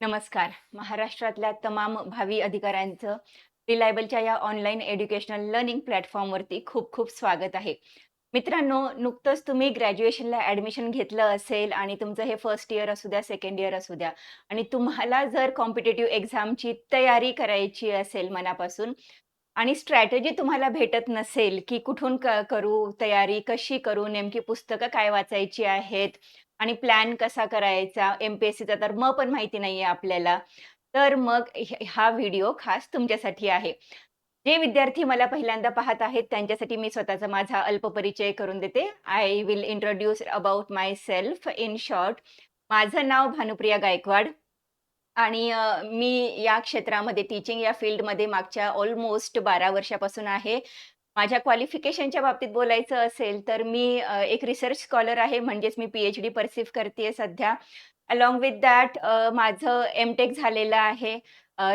नमस्कार. महाराष्ट्रातल्या तमाम भावी अधिकाऱ्यांचं रिलायबलच्या या ऑनलाईन एज्युकेशनल लर्निंग प्लॅटफॉर्मवरती खूप खूप स्वागत आहे. मित्रांनो, नुकतंच तुम्ही ग्रॅज्युएशनला ॲडमिशन घेतलं असेल आणि तुमचं हे फर्स्ट इयर असू द्या, सेकंड इयर असू द्या आणि तुम्हाला जर कॉम्पिटिटिव्ह एक्झामची तयारी करायची असेल मनापासून आणि स्ट्रॅटेजी तुम्हाला भेटत नसेल, की कुठून करू तयारी, कशी करू, नेमकी पुस्तकं काय वाचायची आहेत आणि प्लॅन कसा करायचा, एम-पी-एस-सीचा तर पण माहिती नाहीये आपल्याला. तर मग हा व्हिडिओ खास तुमच्यासाठी आहे. जे विद्यार्थी मला पहिल्यांदा पाहत आहेत, त्यांच्यासाठी मी स्वतःचा माझा अल्प परिचय करून देते. I will introduce about myself in short. माझं नाव भानुप्रिया गायकवाड. आणि मी या क्षेत्रामध्ये टीचिंग या फील्डमध्ये मागच्या ऑलमोस्ट 12 वर्षापासून आहे. माझ्या क्वालिफिकेशनच्या बाबतीत बोलायचं असेल, तर मी एक रिसर्च स्कॉलर आहे, म्हणजेच मी पी-एच-डी पर्सीव्ह करतीये सध्या. अलोंग विथ दॅट माझं एम-टेक झालेलं आहे.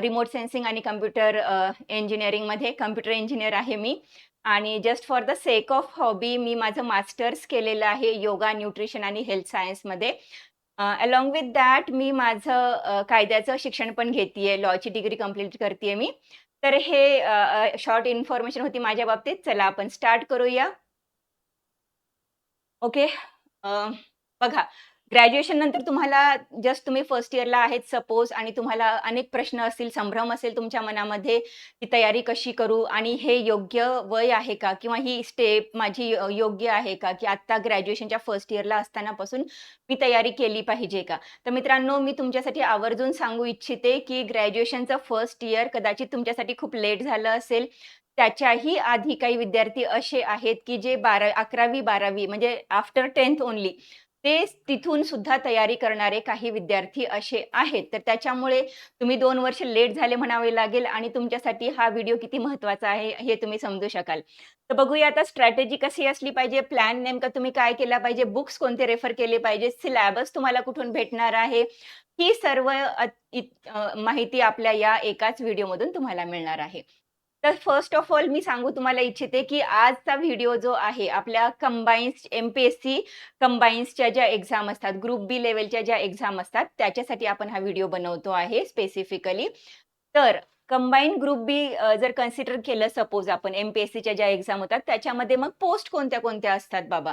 रिमोट सेन्सिंग आणि कॉम्प्युटर इंजिनिअरिंगमध्ये कॉम्प्युटर इंजिनिअर आहे मी. आणि just for the sake of hobby मी माझं मास्टर्स केलेलं आहे योगा, न्यूट्रिशन आणि हेल्थ सायन्समध्ये. अलोंग विथ दॅट मी माझं कायद्याचं शिक्षण पण घेतीये. लॉची डिग्री कंप्लीट करतीये मी. तर हे शॉर्ट इन्फॉर्मेशन होती माझ्या बाबतीत. चला आपण स्टार्ट करूया. ओके. अ, बघा, ग्रॅज्युएशन नंतर तुम्हाला जस्ट तुम्ही फर्स्ट इयरला आहेत सपोज आणि तुम्हाला अनेक प्रश्न असतील, संभ्रम असेल तुमच्या मनामध्ये, की तयारी कशी करू आणि हे योग्य वय आहे का? किंवा ही स्टेप माझी योग्य आहे का? की आत्ता ग्रॅज्युएशनच्या फर्स्ट इयरला असतानापासून मी तयारी केली पाहिजे का? तर मित्रांनो, मी तुमच्यासाठी आवर्जून सांगू इच्छिते, की ग्रॅज्युएशनचं फर्स्ट इयर कदाचित तुमच्यासाठी खूप लेट झालं असेल. त्याच्याही आधी काही विद्यार्थी असे आहेत, की जे 11वी-12वी म्हणजे आफ्टर 10th ओन्ली ते तिथून सुद्धा तयारी करणारे काही विद्यार्थी असे आहेत. तर त्याच्यामुळे तुम्ही 2 वर्ष लेट झाले म्हणावे लागेल आणि तुमच्यासाठी हा व्हिडिओ किती महत्त्वाचा आहे, हे तुम्ही समजू शकाल. तर बघूया आता स्ट्रॅटेजी कशी असली पाहिजे, प्लॅन नेमका तुम्ही काय केला पाहिजे, बुक्स कोणते रेफर केले पाहिजे, सिलॅबस तुम्हाला कुठून भेटणार आहे, ही सर्व माहिती आपल्या या एकाच व्हिडिओमधून तुम्हाला मिळणार आहे. तर फर्स्ट ऑफ ऑल मी सांगू तुम्हाला इच्छिते, की आजचा व्हिडिओ जो आहे आपल्या कंबाईन्स एम-पी-एस-सी कंबाईन्सच्या ज्या एक्झाम असतात, ग्रुप बी लेव्हलच्या ज्या एक्झाम असतात, त्याच्यासाठी आपण हा व्हिडिओ बनवतो आहे स्पेसिफिकली. तर कंबाईन्ड ग्रुप बी जर कन्सिडर केलं सपोज आपण एम-पी-एस-सीच्या ज्या एक्झाम होतात, त्याच्यामध्ये मग पोस्ट कोणत्या-कोणत्या असतात बाबा?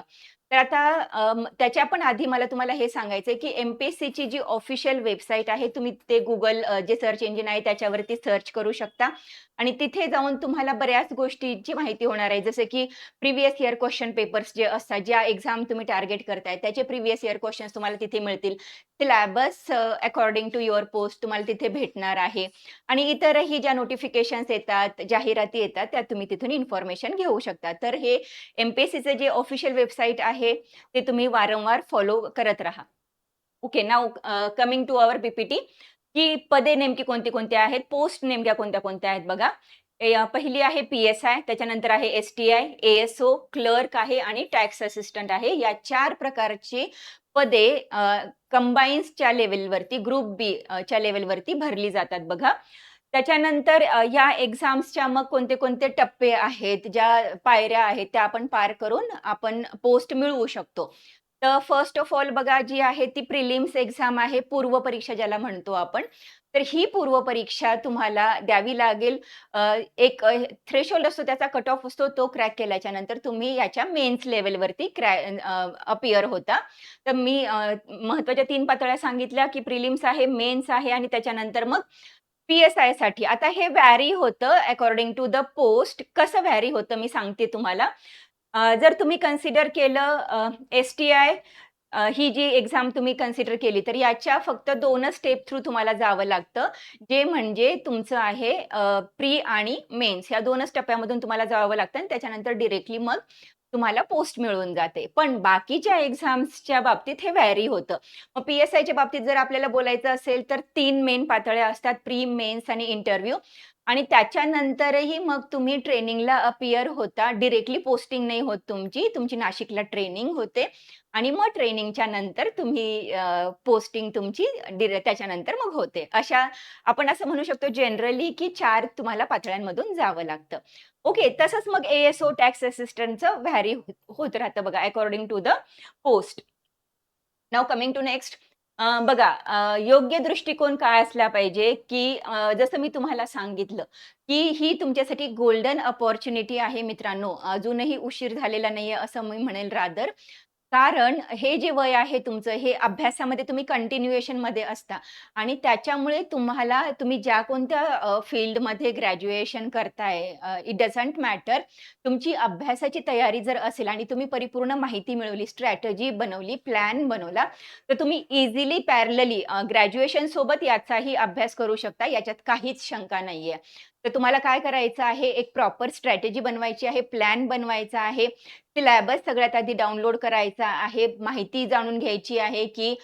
तर आता त्याच्या पण आधी मला तुम्हाला हे सांगायचंय, की एम-पी-एस-सीची जी ऑफिशियल वेबसाईट आहे, तुम्ही ते Google जे सर्च इंजिन आहे त्याच्यावरती सर्च करू शकता आणि तिथे जाऊन तुम्हाला बऱ्याच गोष्टींची माहिती होणार आहे. जसं की प्रिव्हियस इयर क्वेशन पेपर्स जे असतात, ज्या एक्झाम तुम्ही टार्गेट करताय, त्याचे प्रिव्हियस इयर क्वेशन्स तुम्हाला तिथे मिळतील. Syllabus according to your post तुम्हाला तिथे भेटणार आहे आणि इतरही ज्या नोटिफिकेशन्स येतात, जाहिराती येतात, त्या तुम्ही तिथून इन्फॉर्मेशन घेऊ शकता. तर हे एम-पी-एस-सीचं जे ऑफिशियल वेबसाईट आहे, ते तुम्ही वारंवार फॉलो करत राहा. Okay, now coming to our PPT, की पदे नेमकी कोणती-कोणती आहेत, पोस्ट नेमक्या कोणत्या-कोणत्या आहेत बघा. पहिली आहे पी-एस-आय, त्याच्यानंतर आहे एस-टी-आय, ए-एस-ओ, क्लर्क आहे आणि टॅक्स असिस्टंट आहे. या 4 प्रकारची पदे कंबाईन्सच्या लेव्हलवरती, ग्रुप बी च्या लेव्हलवरती भरली जातात बघा. त्याच्यानंतर या एक्झाम्सच्या मग कोणते-कोणते टप्पे आहेत, ज्या पायऱ्या आहेत, त्या आपण पार करून आपण पोस्ट मिळवू शकतो. तर फर्स्ट ऑफ ऑल बघा जी आहे ती प्रिलिम्स एक्झाम आहे, पूर्वपरीक्षा ज्याला म्हणतो आपण. तर ही पूर्वपरीक्षा तुम्हाला द्यावी लागेल. एक थ्रेशोल्ड असतो त्याचा कट ऑफ असतो तो क्रॅक केल्याच्या नंतर तुम्ही याच्या मेन्स लेव्हलवरती अपीअर होता. तर मी महत्त्वाच्या 3 पातळ्या सांगितल्या, की प्रिलिम्स आहे, मेन्स आहे आणि त्याच्यानंतर मग पी-एस-आयसाठी. आता हे व्हॅरी होतं अकॉर्डिंग टू द पोस्ट. कसं व्हॅरी होतं मी सांगते तुम्हाला. जर तुम्ही कन्सिडर केलं एस-टी-आय ही जी एक्झाम तुम्ही कन्सिडर केली, तर याच्या फक्त 2च स्टेप थ्रू तुम्हाला जावं लागतं. जे म्हणजे तुमचं आहे प्री आणि मेन्स या 2च टप्प्यामधून तुम्हाला जावं लागतं आणि त्याच्यानंतर डायरेक्टली मग तुम्हाला पोस्ट मिळून जाते. पण बाकीच्या एक्झाम्सच्या बाबतीत हे व्हॅरी होतं. मग पी-एस-आयच्या बाबतीत जर आपल्याला बोलायचं असेल, तर 3 मेन पातळ्या असतात प्री, मेन्स आणि इंटरव्ह्यू आणि त्याच्यानंतरही मग तुम्ही ट्रेनिंगला अपीअर होता. डायरेक्टली पोस्टिंग नाही होत तुमची. तुमची नाशिकला ट्रेनिंग होते आणि मग ट्रेनिंगच्या नंतर तुम्ही पोस्टिंग तुमची त्याच्यानंतर मग होते. अशा आपण असं म्हणू शकतो जनरली, की 4 तुम्हाला पातळ्यांमधून जावं लागतं. ओके. तसंच मग ए-एस-ओ टॅक्स असिस्टंटचं व्हॅरी होत राहतं बघा according to the post. Now coming to next बघा योग्य दृष्टिकोन काय असला पाहिजे, की जसं मी तुम्हाला सांगितलं, की ही तुमच्यासाठी गोल्डन अपॉर्च्युनिटी आहे मित्रांनो. अजूनही उशीर झालेला नाहीये असं मी म्हणेल रादर. कारण हे जे वय आहे तुमचं, हे अभ्यासामध्ये तुम्ही कंटिन्युएशनमध्ये असता आणि त्याच्यामुळे तुम्ही ज्या कोणत्या फील्डमध्ये ग्रॅज्युएशन करताय इट डझंट मॅटर. तुमची अभ्यासाची तयारी जर असेल आणि तुम्ही परिपूर्ण माहिती मिळवली, स्ट्रॅटेजी बनवली, प्लॅन बनवला, तर तुम्ही इझिली पॅरलली ग्रॅज्युएशनसोबत याचाही अभ्यास करू शकता. याच्यात काहीच शंका नाहीये. तर तुम्हाला काय करायचं आहे, एक प्रॉपर स्ट्रॅटेजी बनवायची आहे, प्लॅन बनवायचा आहे. सिलॅबस सगळ्यात आधी डाउनलोड करायचा आहे. माहिती जाणून घ्यायची आहे, की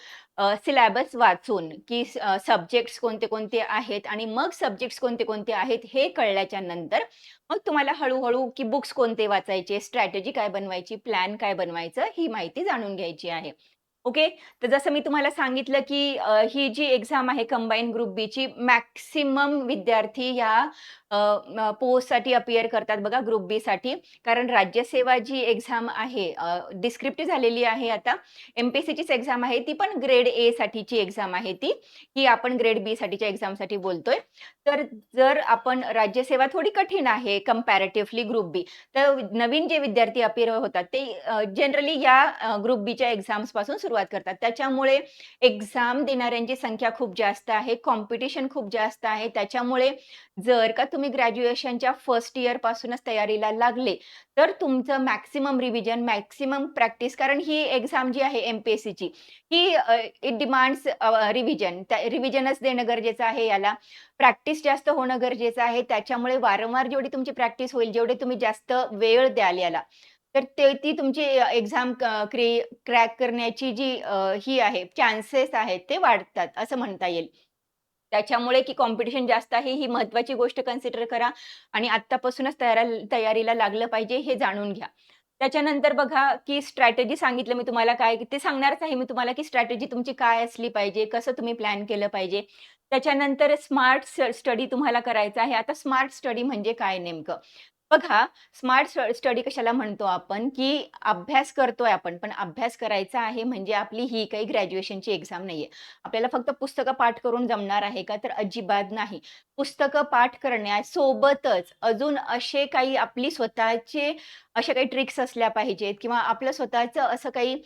सिलॅबस वाचून, की सब्जेक्ट्स कोणते-कोणते आहेत आणि मग सब्जेक्ट्स कोणते-कोणते आहेत हे कळल्याच्या नंतर मग तुम्हाला हळू की बुक्स कोणते वाचायचे, स्ट्रॅटेजी काय बनवायची, प्लॅन काय बनवायचं, ही माहिती जाणून घ्यायची आहे. ओके. तर जसं मी तुम्हाला सांगितलं, की ही जी एक्झाम आहे कंबाईन ग्रुप बीची मॅक्सिमम विद्यार्थी ह्या पोस्टसाठी अपिअर करतात बघा ग्रुप बीसाठी. कारण राज्यसेवा जी एक्झाम आहे डिस्क्रिप्टिव्ह झालेली आहे आता. एम-पी-एस-सीचीच एक्झाम आहे ती पण ग्रेड ए साठीची एक्झाम आहे ती. ही आपण ग्रेड बी साठीच्या एक्झामसाठी बोलतोय. तर जर आपण राज्यसेवा थोडी कठीण आहे कंपॅरेटिव्हली ग्रुप बी. तर नवीन जे विद्यार्थी अपिअर होतात ते जनरली या ग्रुप बीच्या एक्झाम्सपासून सुरुवात करतात. त्याच्यामुळे एक्झाम देणाऱ्यांची संख्या खूप जास्त आहे, कॉम्पिटिशन खूप जास्त आहे. त्याच्यामुळे जर का तुम्ही ग्रॅज्युएशनच्या फर्स्ट इयरपासूनच तयारीला लागले, तर तुमचं मॅक्सिमम रिव्हिजन, मॅक्सिमम प्रॅक्टिस कारण ही एक्झाम जी आहे एम-पी-एस-सीची ही इट डिमांड्स रिव्हिजन. रिव्हिजनच देणं गरजेचं आहे याला. प्रॅक्टिस जास्त होणं गरजेचं आहे. त्याच्यामुळे वारंवार जेवढी तुमची प्रॅक्टिस होईल, जेवढे तुम्ही जास्त वेळ द्याल याला, तर ती तुमची एक्झाम क्रॅक करण्याची जी ही आहे, चान्सेस आहेत ते वाढतात, असं म्हणता येईल. त्याच्यामुळे की कॉम्पिटिशन जास्त आहे, ही महत्त्वाची गोष्ट कन्सिडर करा आणि आत्तापासूनच तयारीला लागलं पाहिजे, हे जाणून घ्या. त्याच्यानंतर बघा, की स्ट्रॅटेजी सांगितलं मी तुम्हाला काय, ते सांगणारच आहे मी तुम्हाला, की स्ट्रॅटेजी तुमची काय असली पाहिजे, कसं तुम्ही प्लॅन केलं पाहिजे. त्याच्यानंतर स्मार्ट स्टडी तुम्हाला करायचा आहे. आता स्मार्ट स्टडी म्हणजे काय नेमकं? बघा, स्मार्ट स्टडी कशाला म्हणतो आपण, की अभ्यास करतोय आपण, पण अभ्यास करायचा आहे म्हणजे आपली ही काही ग्रॅज्युएशनची एक्झाम नाहीये. आपल्याला फक्त पुस्तकं पाठ करून जमणार आहे का? तर अजिबात नाही. पुस्तकं पाठ करण्यासोबतच अजून असे काही आपली स्वतःचे अशा काही ट्रिक्स असल्या पाहिजेत किंवा आपलं स्वतःचं असं काही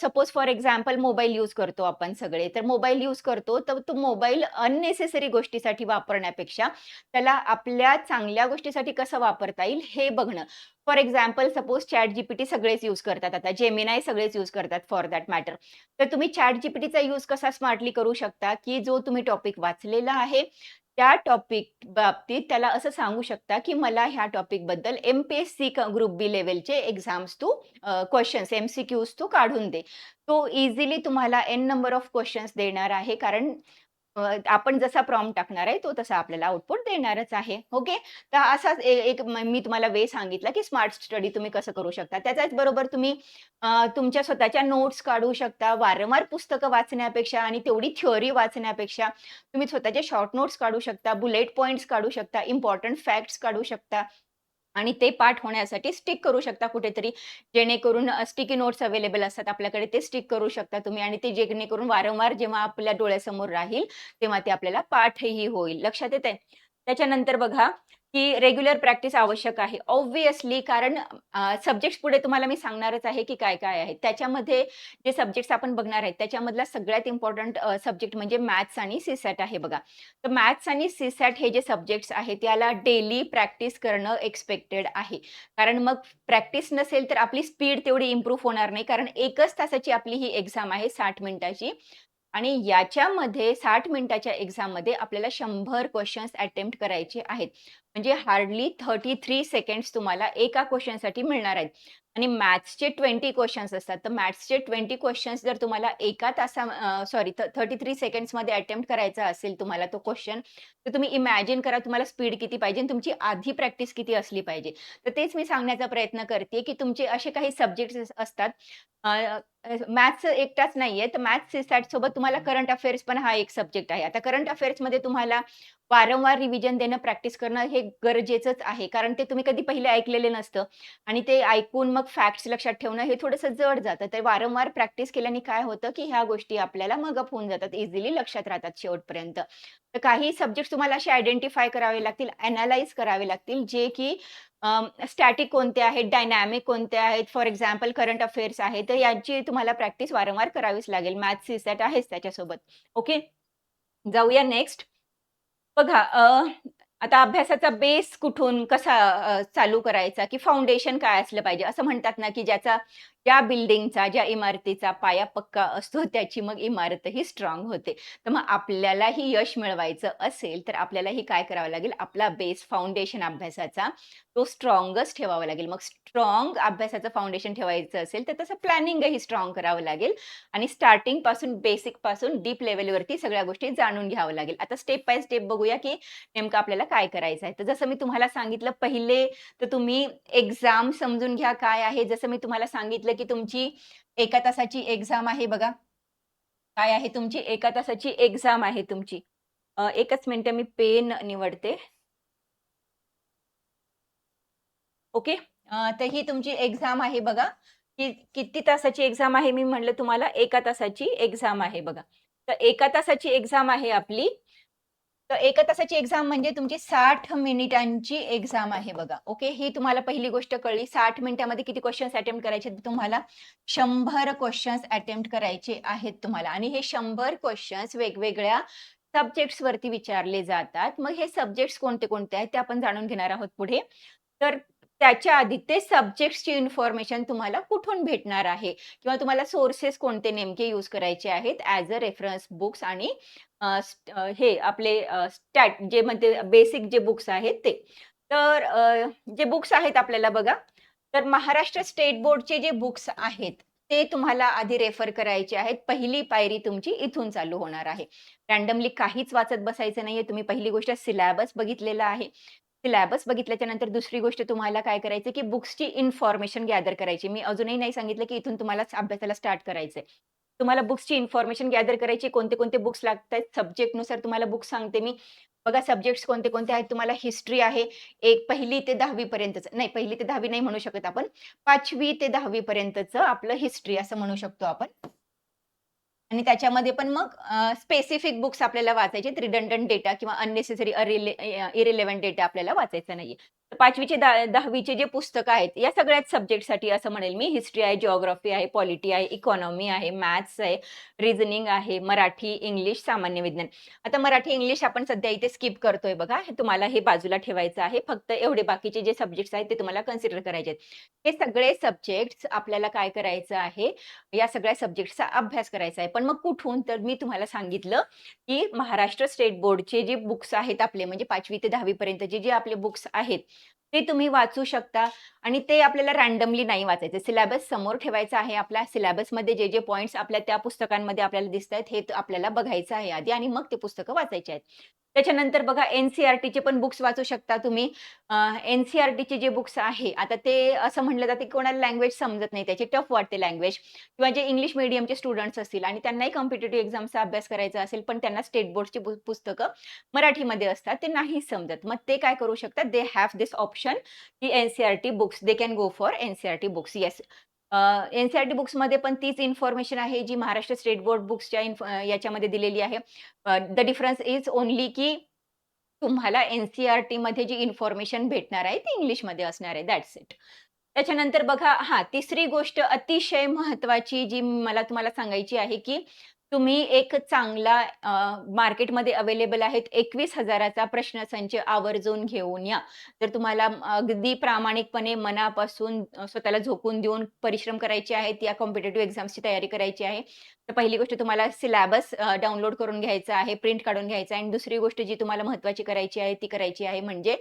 suppose for example mobile use करतो आपण सगळे. तर मोबाईल यूज करतो, तर तो मोबाईल अननेसेसरी गोष्टीसाठी वापरण्यापेक्षा त्याला आपल्या चांगल्या गोष्टीसाठी कसं वापरता येईल हे बघणं. फॉर एक्झाम्पल सपोज ChatGPT सगळेच यूज करतात आता. Gemini सगळेच यूज करतात फॉर दॅट मॅटर. तर तुम्ही ChatGPTचा यूज कसा स्मार्टली करू शकता, की जो तुम्ही टॉपिक वाचलेला आहे, त्या टॉपिक बाबतीत त्याला असं सांगू शकता, की मला ह्या टॉपिकबद्दल एम-पी-एस-सी ग्रुप बी लेव्हलचे एक्झाम्स तू क्वेशन्स, एम-सी-क्यूज तू काढून दे. तो इझिली तुम्हाला एन नंबर ऑफ क्वेशन्स देणार आहे. कारण आपण जसा प्रॉम्प्ट टाकणार आहे, तो तसा आपल्याला आउटपुट देणारच आहे. ओके. तर असाच एक मी तुम्हाला वे सांगितला, की स्मार्ट स्टडी तुम्ही कसं करू शकता. त्याच्याच बरोबर तुम्ही तुमच्या स्वतःच्या नोट्स काढू शकता. वारंवार पुस्तकं वाचण्यापेक्षा आणि तेवढी थिअरी वाचण्यापेक्षा तुम्ही स्वतःचे शॉर्ट नोट्स काढू शकता, बुलेट पॉइंट्स काढू शकता, इम्पोर्टंट फॅक्ट्स काढू शकता. आणि ते पाठ होण्यासाठी स्टिक करू शकता कुठेतरी. जेणेकरून स्टिकी नोट्स अवेलेबल असतात आपल्याकडे, ते स्टिक करू शकता तुम्ही आणि ते जेणेकरून वारंवार जेव्हा आपल्या डोळ्यासमोर राहील, तेव्हा ते आपल्याला पाठही होईल. लक्षात येतंय? त्याच्यानंतर बघा, की रेग्युलर प्रॅक्टिस आवश्यक आहे. ऑब्व्हियसली कारण सब्जेक्ट्स पुढे तुम्हाला मी सांगणारच आहे, की काय-काय आहे. त्याच्यामध्ये जे सब्जेक्ट्स आपण बघणार आहेत, त्याच्यामधला सगळ्यात इम्पोर्टंट सब्जेक्ट म्हणजे मॅथ्स आणि सी-सॅट आहे बघा. तर मॅथ्स आणि सी-सॅट हे जे सब्जेक्ट्स आहेत, याला डेली प्रॅक्टिस करणं एक्सपेक्टेड आहे. कारण मग प्रॅक्टिस नसेल, तर आपली स्पीड तेवढी इम्प्रूव्ह होणार नाही. कारण 1च तासाची आपली ही एक्झाम आहे 60 मिनिटाची. आणि याच्यामध्ये 60 मिनिटाच्या एक्झाममध्ये आपल्याला 100 क्वेशन्स अटेम्प्ट करायचे आहेत. म्हणजे हार्डली 33 सेकंड्स तुम्हाला एका क्वेशनसाठी मिळणार आहेत. आणि मॅथ्सचे 20 क्वेशन्स असतात. तर मॅथ्सचे 20 क्वेशन्स जर तुम्हाला एका सॉरी 33 सेकंड्समध्ये अटेम्प्ट करायचा असेल तुम्हाला तो क्वेशन, तर तुम्ही इमॅजिन करा तुम्हाला स्पीड किती पाहिजे आणि तुमची आधी प्रॅक्टिस किती असली पाहिजे. तर तेच मी सांगण्याचा प्रयत्न करते, की तुमचे असे काही सब्जेक्ट्स असतात मॅथ्स एकटाच नाहीये, तर मॅथ्स सीसॅट सोबत तुम्हाला करंट अफेअर्स पण हा एक सब्जेक्ट आहे. आता करंट अफेअर्समध्ये तुम्हाला वारंवार रिव्हिजन देणं, प्रॅक्टिस करणं हे गरजेचंच आहे. कारण ते तुम्ही कधी पहिले ऐकलेले नसतं आणि ते ऐकून मग फॅक्ट्स लक्षात ठेवणं हे थोडंसं जड जातं. तर वारंवार प्रॅक्टिस केल्याने काय होतं, की ह्या गोष्टी आपल्याला मग अप होऊन जातात. इझिली लक्षात राहतात शेवटपर्यंत. तर काही सब्जेक्ट्स तुम्हाला असे आयडेंटिफाय करावे लागतील, अॅनलाईज करावे लागतील, जे की स्टॅटिक कोणते आहेत, डायनॅमिक कोणते आहेत, फॉर एक्झाम्पल करंट अफेअर्स आहे, तर यांची तुम्हाला प्रॅक्टिस वारंवार करावीच लागेल. मॅथ्स सीसॅट आहेच त्याच्यासोबत. ओके. जाऊया नेक्स्ट. बघा आता अभ्यासाचा बेस कुठून कसा चालू करायचा, की फाउंडेशन काय असलं पाहिजे? असं म्हणतात ना, की ज्या बिल्डिंगचा, ज्या इमारतीचा पाया पक्का असतो, त्याची मग इमारतही स्ट्राँग होते. तर मग आपल्यालाही यश मिळवायचं असेल, तर आपल्यालाही काय करावं लागेल? आपला बेस, फाउंडेशन अभ्यासाचा तो स्ट्राँगच ठेवावा लागेल. मग स्ट्राँग अभ्यासाचं फाउंडेशन ठेवायचं असेल, तर तसं प्लॅनिंगही स्ट्राँग करावं लागेल आणि स्टार्टिंगपासून, बेसिकपासून डीप लेव्हलवरती सगळ्या गोष्टी जाणून घ्यावं लागेल. आता स्टेप बाय स्टेप बघूया, की नेमकं आपल्याला काय करायचं आहे. तर जसं मी तुम्हाला सांगितलं पहिले तर तुम्ही एक्झाम समजून घ्या काय आहे. जसं मी तुम्हाला सांगितलं, की तुमची 1 तासाची एक्झाम आहे बघा. काय आहे तुमची 1 तासाची एक्झाम आहे तुमची. एकच मिनिटं मी पेन निवडते. ओके. तर ही तुमची एक्झाम आहे बघा. किती तासाची एक्झाम आहे? मी म्हटलं तुम्हाला 1 तासाची एक्झाम आहे बघा. तर 1 तासाची एक्झाम आहे आपली. तर 1 तासाची एक्झाम म्हणजे तुमची 60 मिनिटांची एक्झाम आहे बघा. ओके. ही तुम्हाला पहिली गोष्ट कळली. 60 मिनिटामध्ये किती क्वेशन्स अटेम्प्ट करायचे? तर तुम्हाला 100 क्वेशन्स अटेम्प्ट करायचे आहेत तुम्हाला आणि हे 100 क्वेशन्स वेगवेगळ्या सब्जेक्ट्सवरती विचारले जातात. मग हे सब्जेक्ट्स कोणते-कोणते आहेत ते आपण जाणून घेणार आहोत पुढे. तर त्याच्या आधी ते सब्जेक्ट्सची इन्फॉर्मेशन तुम्हाला कुठून भेटणार आहे किंवा तुम्हाला सोर्सेस कोणते नेमके यूज करायचे आहेत ॲज अ रेफरन्स बुक्स आणि हे आपले स्टॅट जे म्हणते बेसिक जे बुक्स आहेत ते. तर जे बुक्स आहेत आपल्याला बघा, तर महाराष्ट्र स्टेट बोर्डचे जे बुक्स आहेत, ते तुम्हाला आधी रेफर करायचे आहेत. पहिली पायरी तुमची इथून चालू होणार आहे. रँडमली काहीच वाचत बसायचं नाहीये. तुम्ही पहिली गोष्ट सिलॅबस बघितलेला आहे. सिलॅबस बघितल्याच्या नंतर दुसरी गोष्ट तुम्हाला काय करायचं, की बुक्सची इन्फॉर्मेशन गॅदर करायची. मी अजूनही नाही सांगितलं, की इथून तुम्हाला अभ्यासाला स्टार्ट करायचंय. तुम्हाला बुक्सची इन्फॉर्मेशन गॅदर करायची. कोणते-कोणते बुक्स लागतायत, सब्जेक्टनुसार तुम्हाला बुक्स सांगते मी. बघा सब्जेक्ट्स कोणते-कोणते आहेत. तुम्हाला हिस्ट्री आहे. एक 1ली ते 10वी पर्यंतचं नाही 1ली ते 10वी नाही म्हणू शकत आपण. 5वी ते 10वी पर्यंतचं आपलं हिस्ट्री असं म्हणू शकतो आपण. आणि त्याच्यामध्ये पण मग स्पेसिफिक बुक्स आपल्याला वाचायचे आहेत. रिडंडंट डेटा किंवा अननेसेसरी इर्रेलेव्हंट डेटा आपल्याला वाचायचा नाहीये. तर 5वी चे 10वी चे जे पुस्तकं आहेत, या सगळ्याच सब्जेक्टसाठी असं म्हणेल मी. हिस्ट्री आहे, जिओग्राफी आहे, पॉलिटी आहे, इकॉनॉमी आहे, मॅथ्स आहे, रिझनिंग आहे, मराठी, इंग्लिश, सामान्य विज्ञान. आता मराठी, इंग्लिश आपण सध्या इथे स्किप करतोय बघा. हे तुम्हाला हे बाजूला ठेवायचं आहे. फक्त एवढे बाकीचे जे सब्जेक्ट्स आहेत, ते तुम्हाला कन्सिडर करायचे आहेत. हे सगळे सब्जेक्ट्स आपल्याला काय करायचं आहे, या सगळ्या सब्जेक्ट्सचा अभ्यास करायचा आहे. पण मग कुठून? तर मी तुम्हाला सांगितलं, की महाराष्ट्र स्टेट बोर्डचे जे बुक्स आहेत आपले म्हणजे 5वी ते 10वी पर्यंतचे जे आपले बुक्स आहेत, ते तुम्ही वाचू शकता आणि ते आपल्याला रँडमली नाही वाचायचे. सिलॅबस समोर ठेवायचा आहे. आपल्या सिलॅबसमध्ये जे जे आपल्या त्या पुस्तकांमध्ये आपल्याला दिसतायत, हे आपल्याला बघायचं आहे आधी आणि मग ते पुस्तकं वाचायची आहेत. त्याच्यानंतर बघा एन-सी-आर-टीचे पण बुक्स वाचू शकता तुम्ही. एन-सी-आर-टीचे जे बुक्स आहे, आता ते असं म्हटलं जातं, की कोणाला लँग्वेज समजत नाही, त्याची टफ वाटते लँग्वेज किंवा जे इंग्लिश मीडियमचे स्टुडंट्स असतील आणि त्यांनाही कॉम्पिटिटिव्ह एक्झामचा अभ्यास करायचा असेल, पण त्यांना स्टेट बोर्डची पुस्तकं मराठीमध्ये असतात, ते नाही समजत. मग ते काय करू शकतात, दे हॅव धिस ऑप्शन की NCERT books, they can go for NCERT books. Yes. NCERT बुक्समध्ये पण तीच इन्फॉर्मेशन आहे, जी महाराष्ट्र स्टेट बोर्ड बुक्सच्या याच्यामध्ये दिलेली आहे. द डिफरन्स इज ओन्ली की तुम्हाला एन-सी-आर-टीमध्ये जी इन्फॉर्मेशन भेटणार आहे, ती इंग्लिशमध्ये असणार आहे. That's it. त्याच्यानंतर बघा हां, तिसरी गोष्ट अतिशय महत्त्वाची जी मला तुम्हाला सांगायची आहे, की तुम्ही एक चांगला मार्केटमध्ये अवेलेबल आहेत 21,000 चा प्रश्नसंच आवर्जून घेऊन या. जर तुम्हाला अगदी प्रामाणिकपणे मनापासून स्वतःला झोकून देऊन परिश्रम करायचे आहेत, या कॉम्पिटिटिव्ह एक्झाम्सची तयारी करायची आहे, तर पहिली गोष्ट तुम्हाला सिलॅबस डाउनलोड करून घ्यायचा आहे, प्रिंट काढून घ्यायचा आहे आणि दुसरी गोष्ट जी तुम्हाला महत्त्वाची करायची आहे, ती करायची आहे म्हणजे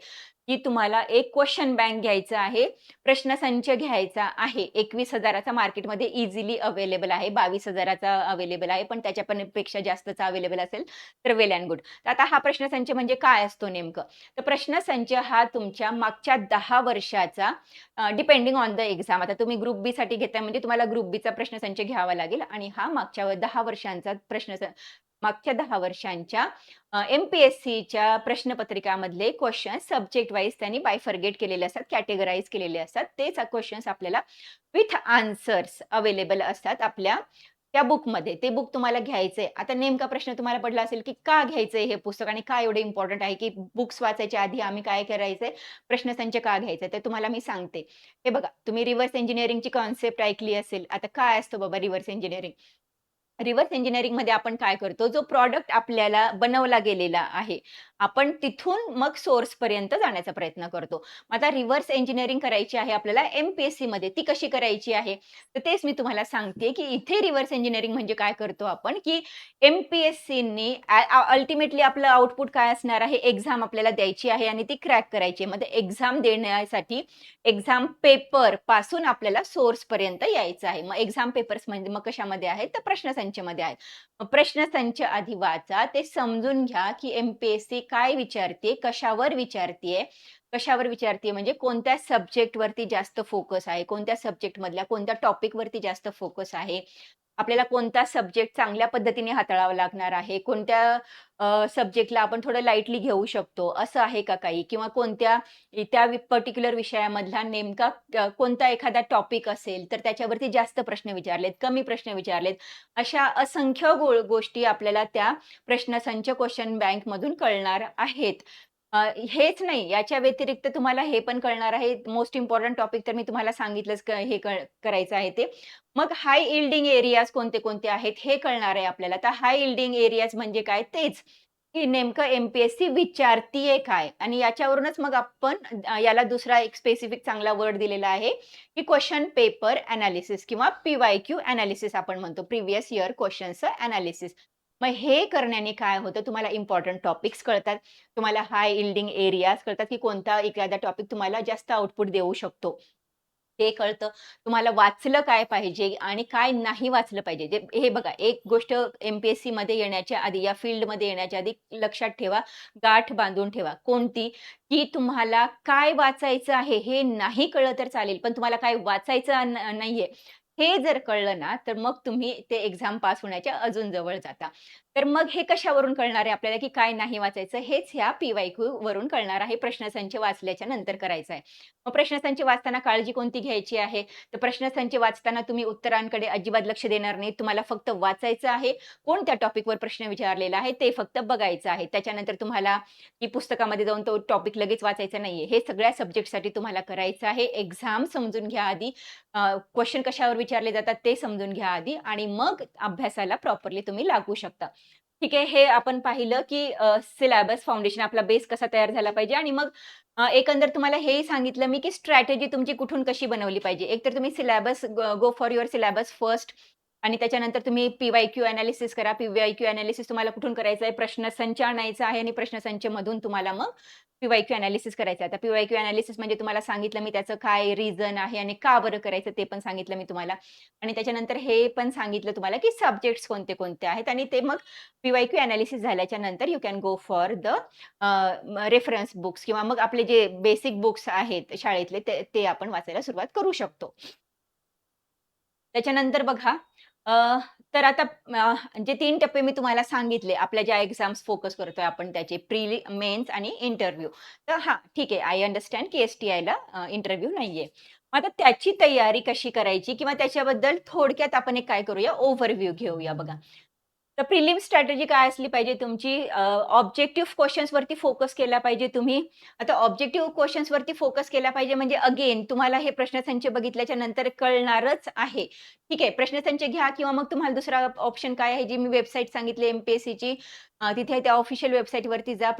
की तुम्हाला एक क्वेशन बँक घ्यायचा आहे, प्रश्नसंच घ्यायचा आहे. 21,000 चा मार्केटमध्ये इझिली अवेलेबल आहे. 22,000 चा अवेलेबल आहे. पण त्याच्या पण पेक्षा जास्तचा अवेलेबल असेल तर वेल एंड गुड. तर आता हा प्रश्नसंच म्हणजे काय असतो नेमकं? तर प्रश्नसंच हा तुमच्या मागच्या 10 वर्षाचा डिपेंडिंग ऑन द एक्झाम. आता तुम्ही ग्रुप बीसाठी घेताय म्हणजे तुम्हाला ग्रुप बीचा प्रश्नसंच घ्यावा लागेल आणि हा मागच्या 10 वर्षांचा मागच्या 10 वर्षांच्या एम-पी-एस-सीच्या प्रश्नपत्रिकामधले क्वेशन्स सब्जेक्ट वाईज त्यांनी बायफर्गेट केलेले असतात, कॅटेगराईज केलेले असतात. तेच क्वेशन्स आपल्याला विथ आन्सर्स अवेलेबल असतात आपल्या त्या बुकमध्ये. ते बुक तुम्हाला घ्यायचंय. आता नेमका प्रश्न तुम्हाला पडला असेल, की का घ्यायचंय हे पुस्तक आणि का एवढं इम्पोर्टंट आहे, की बुक्स वाचायच्या आधी आम्ही काय करायचंय, प्रश्नसंच का घ्यायचा? तर तुम्हाला मी सांगते. हे बघा, तुम्ही रिव्हर्स इंजिनिअरिंगची कन्सेप्ट ऐकली असेल. आता काय असतं बाबा रिव्हर्स इंजिनिअरिंग? रिव्हर्स इंजिनिअरिंगमध्ये आपण काय करतो, जो प्रॉडक्ट आपल्याला बनवला गेलेला आहे, आपण तिथून मग सोर्सपर्यंत जाण्याचा प्रयत्न करतो. मग आता रिव्हर्स इंजिनिअरिंग करायची आहे आपल्याला एम-पी-एस-सीमध्ये. ती कशी करायची आहे? तर तेच मी तुम्हाला सांगते, की इथे रिव्हर्स इंजिनिअरिंग म्हणजे काय करतो आपण, की एम-पी-एस-सीनी अल्टिमेटली आपलं आउटपुट काय असणार आहे? एक्झाम आपल्याला द्यायची आहे आणि ती क्रॅक करायची आहे. मग एक्झाम देण्यासाठी एक्झाम पेपरपासून आपल्याला सोर्सपर्यंत यायचं आहे. मग एक्झाम पेपर्स म्हणजे मग कशामध्ये आहेत? तर प्रश्नसंचमध्ये आहेत. मग प्रश्नसंच आधी वाचा. ते समजून घ्या, की एम-पी-एस-सी काय विचारते, कशावर विचारतीये म्हणजे कोणत्या सब्जेक्टवरती जास्त फोकस आहे, कोणत्या सब्जेक्टमधल्या कोणत्या टॉपिकवरती जास्त फोकस आहे. आपल्याला कोणता सब्जेक्ट चांगल्या पद्धतीने हाताळावा लागणार आहे, कोणत्या सब्जेक्टला आपण थोडं लाईटली घेऊ शकतो, असं आहे का काही? किंवा त्या पर्टिक्युलर विषयामधला नेमका कोणता एखादा टॉपिक असेल, तर त्याच्यावरती जास्त प्रश्न विचारलेत, कमी प्रश्न विचारलेत. अशा असंख्य गोष्टी आपल्याला त्या प्रश्नसंच क्वेशन बँकमधून कळणार आहेत. हेच नाही, याच्या व्यतिरिक्त तुम्हाला हे पण कळणार आहे, मोस्ट इम्पोर्टंट टॉपिक तर मी तुम्हाला सांगितलंच हे करायचं आहे ते. मग हाय यील्डिंग एरियाज कोणते-कोणते आहेत, हे कळणार आहे आपल्याला. तर हाय यील्डिंग एरियाज म्हणजे काय? तेच, की नेमकं एम-पी-एस-सी विचारतीये काय? आणि याच्यावरूनच मग आपण याला दुसरा एक स्पेसिफिक चांगला वर्ड दिलेला आहे, की क्वेशन पेपर एनालिसिस किंवा पी-वाय-क्यू एनालिसिस आपण म्हणतो. प्रिव्हियस इयर क्वेशन्सचं एनालिसिस. मग हे करण्याने काय होतं, तुम्हाला इम्पोर्टंट टॉपिक्स कळतात. तुम्हाला हाय यील्डिंग एरियाज कळतात, की कोणता एखादा टॉपिक तुम्हाला जास्त आउटपुट देऊ शकतो. ते कळतं. तुम्हाला वाचलं काय पाहिजे आणि काय नाही वाचलं पाहिजे. हे बघा, एक गोष्ट एम-पी-एस-सीमध्ये येण्याच्या आधी, या फील्डमध्ये येण्याच्या आधी लक्षात ठेवा, गाठ बांधून ठेवा. कोणती? की तुम्हाला काय वाचायचं आहे हे नाही कळलं तर चालेल, पण तुम्हाला काय वाचायचं नाहीये, हे जर कळलं ना, तर मग तुम्ही ते एक्झाम पास होण्याच्या अजून जवळ जाता. तर मग हे कशावरून कळणार आहे आपल्याला, की काय नाही वाचायचं? हेच ह्या पी-वाय-क्यू वरून कळणार आहे. प्रश्नसंच वाचल्याच्या नंतर करायचं आहे. मग प्रश्नसंच वाचताना काळजी कोणती घ्यायची आहे? तर प्रश्नसंच वाचताना तुम्ही उत्तरांकडे अजिबात लक्ष देणार नाही. तुम्हाला फक्त वाचायचं आहे. कोणत्या टॉपिकवर प्रश्न विचारलेला आहे ते फक्त बघायचं आहे. त्याच्यानंतर तुम्हाला की पुस्तकामध्ये जाऊन तो टॉपिक लगेच वाचायचा नाहीये. हे सगळ्या सब्जेक्टसाठी तुम्हाला करायचं आहे. एक्झाम समजून घ्या आधी. क्वेशन कशावर विचारले जातात ते समजून घ्या आधी आणि मग अभ्यासाला प्रॉपरली तुम्ही लागू शकता. ठीक आहे. हे आपण पाहिलं की सिलॅबस फाउंडेशन आपला बेस कसा तयार झाला पाहिजे आणि मग एकंदर तुम्हाला हेही सांगितलं मी, की स्ट्रॅटेजी तुमची कुठून कशी बनवली पाहिजे. एकतर तुम्ही syllabus go for your syllabus first आणि त्याच्यानंतर तुम्ही पी-वाय-क्यू एनालिसिस करा. पी-वाय-क्यू एनालिसिस तुम्हाला कुठून करायचं आहे? प्रश्नसंच आणायचा आहे आणि प्रश्नसंचमधून तुम्हाला मग पी-वाय-क्यू एनालिसिस करायचं आहे. आता पी-वाय-क्यू एनालिसिस म्हणजे तुम्हाला सांगितलं मी त्याचं काय रिझन आहे आणि का बरं करायचं ते पण सांगितलं मी तुम्हाला. आणि त्याच्यानंतर हे पण सांगितलं तुम्हाला, की सब्जेक्ट्स कोणते-कोणते आहेत आणि ते मग पी-वाय-क्यू एनालिसिस झाल्याच्या नंतर you can go for the reference books किंवा मग आपले जे बेसिक बुक्स आहेत शाळेतले ते ते आपण वाचायला सुरुवात करू शकतो. त्याच्यानंतर बघा अ, तर आता जे 3 टप्पे मी तुम्हाला सांगितले, आपल्या ज्या एक्झाम्स फोकस करतोय आपण त्याचे मेन्स आणि इंटरव्ह्यू. तर हां, ठीक आहे. आय अंडरस्टँड की एस-टी-आयला इंटरव्ह्यू नाहीये. मग आता त्याची तयारी कशी करायची किंवा त्याच्याबद्दल थोडक्यात आपण एक काय करूया, ओव्हरव्ह्यू घेऊया बघा. तर प्रिलिम स्ट्रॅटेजी काय असली पाहिजे तुमची ऑब्जेक्टिव्ह क्वेशन्सवरती फोकस केला पाहिजे तुम्ही. आता ऑब्जेक्टिव्ह क्वेशन्सवरती फोकस केला पाहिजे म्हणजे अगेन तुम्हाला हे प्रश्नसंच बघितल्याच्या नंतर कळणारच आहे. ठीक आहे, प्रश्नसंच घ्या किंवा मग तुम्हाला दुसरा ऑप्शन काय आहे, जी मी वेबसाईट सांगितली एम-पी-एस-सीची तिथे त्या ऑफिशियल वेबसाईटवरती जा.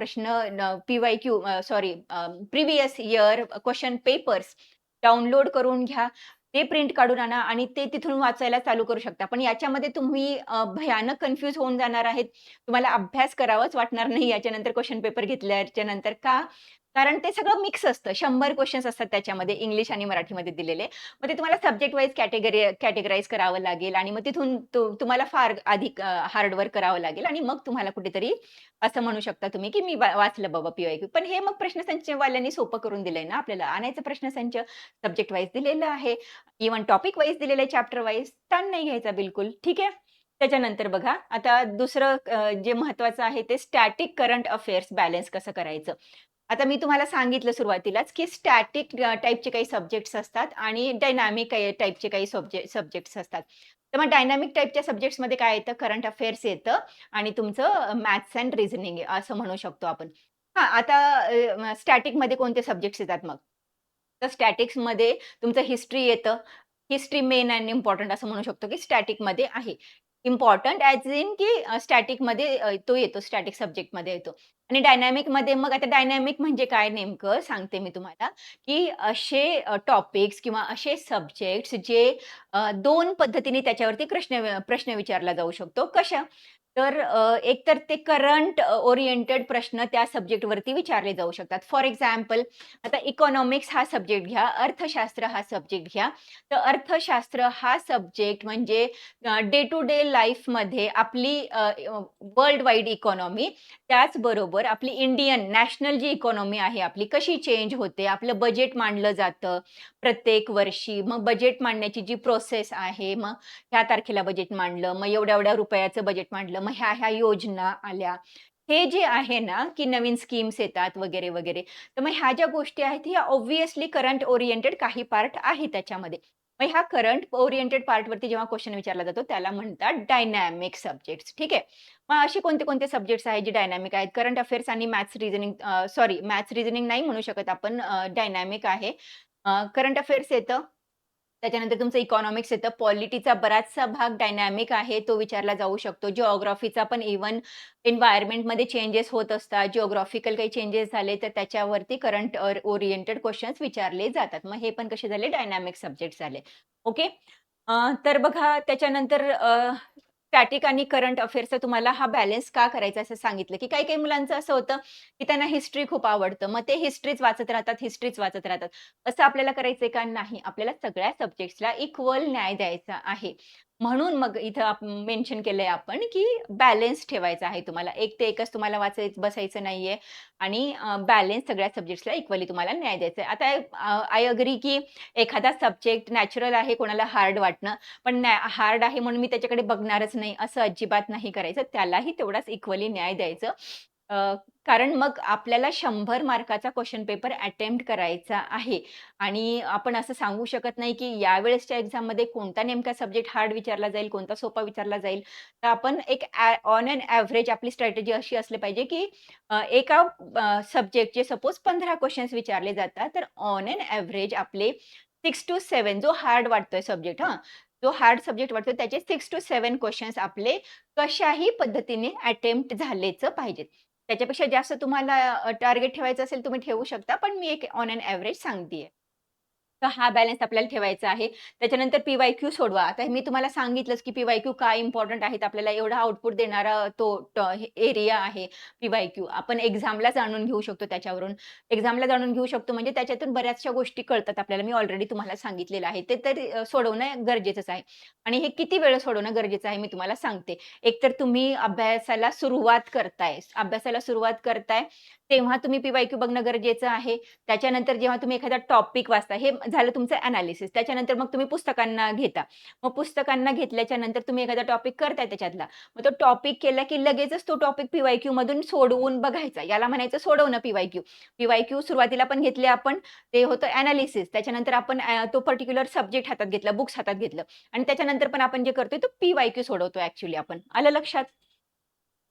P-Y-Q sorry previous year question papers download करून घ्या. ते प्रिंट काढून आणा आणि ते तिथून वाचायला चालू करू शकता. पण याच्यामध्ये तुम्ही भयानक कन्फ्यूज होऊन जाणार आहेत. तुम्हाला अभ्यास करावाच वाटणार नाही याच्यानंतर क्वेशन पेपर घेतल्याच्या नंतर. का? कारण ते सगळं मिक्स असतं. 100 क्वेशन्स असतात त्याच्यामध्ये इंग्लिश आणि मराठीमध्ये दिलेले. मग ते तुम्हाला सब्जेक्ट वाईज कॅटेगराईज करावं लागेल आणि मग तिथून तुम्हाला फार अधिक हार्ड वर्क करावं लागेल आणि मग तुम्हाला कुठेतरी असं म्हणू शकता तुम्ही, की मी वाचलं बाबा पी-वाय-क्यू. पण हे मग प्रश्नसंचवाल्यांनी सोपं करून दिलंय ना आपल्याला. आणायचं प्रश्नसंच सब्जेक्ट वाईज दिलेलं आहे. इव्हन टॉपिक वाईज दिलेलं आहे, चॅप्टर वाईज. ताण नाही घ्यायचा बिलकुल. ठीक आहे. त्याच्यानंतर बघा, आता दुसरं जे महत्त्वाचं आहे ते स्टॅटिक करंट अफेअर्स बॅलन्स कसं करायचं. आता मी तुम्हाला सांगितलं सुरुवातीलाच, की स्टॅटिक टाइपचे काही सब्जेक्ट्स असतात आणि डायनॅमिक काही टाइपचे काही सब्जेक्ट्स असतात. तर मग डायनॅमिक टाइपच्या सब्जेक्ट्समध्ये काय येतं, करंट अफेअर्स येतं आणि तुमचं मॅथ्स एंड रिझनिंग असं म्हणू शकतो आपण. हां, आता स्टॅटिकमध्ये कोणते सब्जेक्ट्स येतात मग? तर स्टॅटिक्समध्ये तुमचं हिस्ट्री येतं. हिस्ट्री मेन अँड इम्पोर्टंट असं म्हणू शकतो, की स्टॅटिकमध्ये आहे. इम्पोर्टंट ॲज इन की स्टॅटिकमध्ये तो येतो, स्टॅटिक सब्जेक्टमध्ये येतो. आणि डायनॅमिकमध्ये मग आता डायनॅमिक म्हणजे काय नेमकं सांगते मी तुम्हाला, की असे टॉपिक्स किंवा असे सब्जेक्ट्स जे 2 पद्धतीने त्याच्यावरती प्रश्न विचारला जाऊ शकतो. कशा? तर एकतर ते करंट ओरिएंटेड प्रश्न त्या सब्जेक्टवरती विचारले जाऊ शकतात. फॉर एक्झाम्पल आता इकॉनॉमिक्स हा सब्जेक्ट घ्या, अर्थशास्त्र हा सब्जेक्ट घ्या. तर अर्थशास्त्र हा सब्जेक्ट म्हणजे डे टू डे लाईफमध्ये आपली वर्ल्ड वाईड इकॉनॉमी, त्याचबरोबर आपली इंडियन नॅशनल जी इकॉनॉमी आहे आपली कशी चेंज होते, आपलं बजेट मांडलं जातं प्रत्येक वर्षी. मग बजेट मांडण्याची जी प्रोसेस आहे, मग ह्या तारखेला बजेट मांडलं, मग एवढ्या-एवढ्या रुपयाचं बजेट मांडलं, मग ह्या-ह्या योजना आल्या. हे जे आहे ना, की नवीन स्कीम्स येतात वगैरे, वगैरे. तर मग ह्या ज्या गोष्टी आहेत, ह्या ऑब्व्हियसली करंट ओरिएंटेड काही पार्ट आहे त्याच्यामध्ये. मग ह्या करंट ओरिएंटेड पार्टवरती जेव्हा क्वेशन विचारला जातो, त्याला म्हणतात डायनॅमिक सब्जेक्ट्स. ठीक आहे. मग असे कोणते-कोणते सब्जेक्ट्स आहेत जे डायनॅमिक आहेत? करंट अफेअर्स आणि maths reasoning sorry maths reasoning नाही म्हणू शकत आपण डायनॅमिक आहे. करंट अफेअर्स येतं. त्याच्यानंतर तुमचं इकॉनॉमिक्स येतं. पॉलिटीचा बराचसा भाग डायनॅमिक आहे, तो विचारला जाऊ शकतो. जिओग्राफीचा पण इव्हन एन्व्हायर्नमेंटमध्ये चेंजेस होत असतात. जिओग्राफिकल काही चेंजेस झाले, तर त्याच्यावरती करंट ओरिएंटेड क्वेशन्स विचारले जातात. मग हे पण कसे झाले? डायनॅमिक सब्जेक्ट झाले. ओके. तर बघा त्याच्यानंतर स्टॅटिक आणि करंट अफेअर्सचा तुम्हाला हा बॅलन्स का करायचा असं सांगितलं, की काही-काही मुलांचं असं होतं, की त्यांना हिस्ट्री खूप आवडतं. मग ते हिस्ट्रीच वाचत राहतात, हिस्ट्रीच वाचत राहतात. असं आपल्याला करायचंय का? नाही. आपल्याला सगळ्या सब्जेक्ट्सला इक्वल न्याय द्यायचा आहे. म्हणून मग इथं मेन्शन केलंय आपण, की बॅलन्स ठेवायचा आहे तुम्हाला. एक ते एकच तुम्हाला वाचत बसायचं नाहीये आणि बॅलन्स सगळ्या सब्जेक्ट्सला इक्वली तुम्हाला न्याय द्यायचा आहे. आता आय अग्री, की एखादा सब्जेक्ट नॅचरल आहे, कोणाला हार्ड वाटणं. पण हार्ड आहे म्हणून मी त्याच्याकडे बघणारच नाही, असं अजिबात नाही करायचं. त्यालाही तेवढाच इक्वली न्याय द्यायचं. अ, कारण मग आपल्याला 100 मार्काचा क्वेशन पेपर अटेम्प्ट करायचा आहे आणि आपण असं सांगू शकत नाही, की यावेळेसच्या एक्झाममध्ये कोणता नेमका सब्जेक्ट हार्ड विचारला जाईल, कोणता सोपा विचारला जाईल. तर आपण एक ऑन एन एव्हरेज आपली स्ट्रॅटेजी अशी असली पाहिजे, की एका सब्जेक्टचे सपोज 15 क्वेशन्स विचारले जातात, तर ऑन एन एव्हरेज आपले 6 टू 7 जो हार्ड वाटतोय सब्जेक्ट जो हार्ड सब्जेक्ट वाटतो त्याचे 6 टू 7 क्वेशन्स आपले कशाही पद्धतीने अटेम्प्ट झालेच पाहिजेत. त्याच्यापेक्षा जास्त तुम्हाला टार्गेट ठेवायचं असेल तुम्ही ठेवू शकता. पण मी एक ऑन एन एव्हरेज सांगतेय. तर हा बॅलन्स आपल्याला ठेवायचा आहे. त्याच्यानंतर पी-वाय-क्यू सोडवा. आता मी तुम्हाला सांगितलंच, की पी-वाय-क्यू का इम्पोर्टंट आहेत. आपल्याला एवढा आउटपुट देणारा तो एरिया आहे पी-वाय-क्यू. आपण एक्झामला जाणून घेऊ शकतो त्याच्यावरून. एक्झामला जाणून घेऊ शकतो म्हणजे त्याच्यातून बऱ्याचशा गोष्टी कळतात आपल्याला. मी ऑलरेडी तुम्हाला सांगितलेलं आहे. ते तर सोडवणं गरजेचंच आहे. आणि हे किती वेळ सोडवणं गरजेचं आहे मी तुम्हाला सांगते. एकतर तुम्ही अभ्यासाला सुरुवात करताय, तेव्हा तुम्ही पी-वाय-क्यू बघणं गरजेचं आहे. त्याच्यानंतर जेव्हा तुम्ही एखादा टॉपिक वाचता, हे झालं तुमचं एनालिसिस. त्याच्यानंतर मग तुम्ही पुस्तकांना घेता. मग पुस्तकांना घेतल्याच्या नंतर तुम्ही एखादा टॉपिक करताय त्याच्यातला. मग तो टॉपिक केला की लगेचच तो टॉपिक पी-वाय-क्यू मधून सोडवून बघायचा. याला म्हणायचं सोडवणं पी-वाय-क्यू. पी-वाय-क्यू सुरुवातीला पण घेतले आपण, ते होतं एनालिसिस. त्याच्यानंतर आपण तो पर्टिक्युलर सब्जेक्ट हातात घेतला, बुक्स हातात घेतलं आणि त्याच्यानंतर पण आपण जे करतोय तो पी-वाय-क्यू सोडवतो ॲक्चुअली आपण. आलं लक्षात?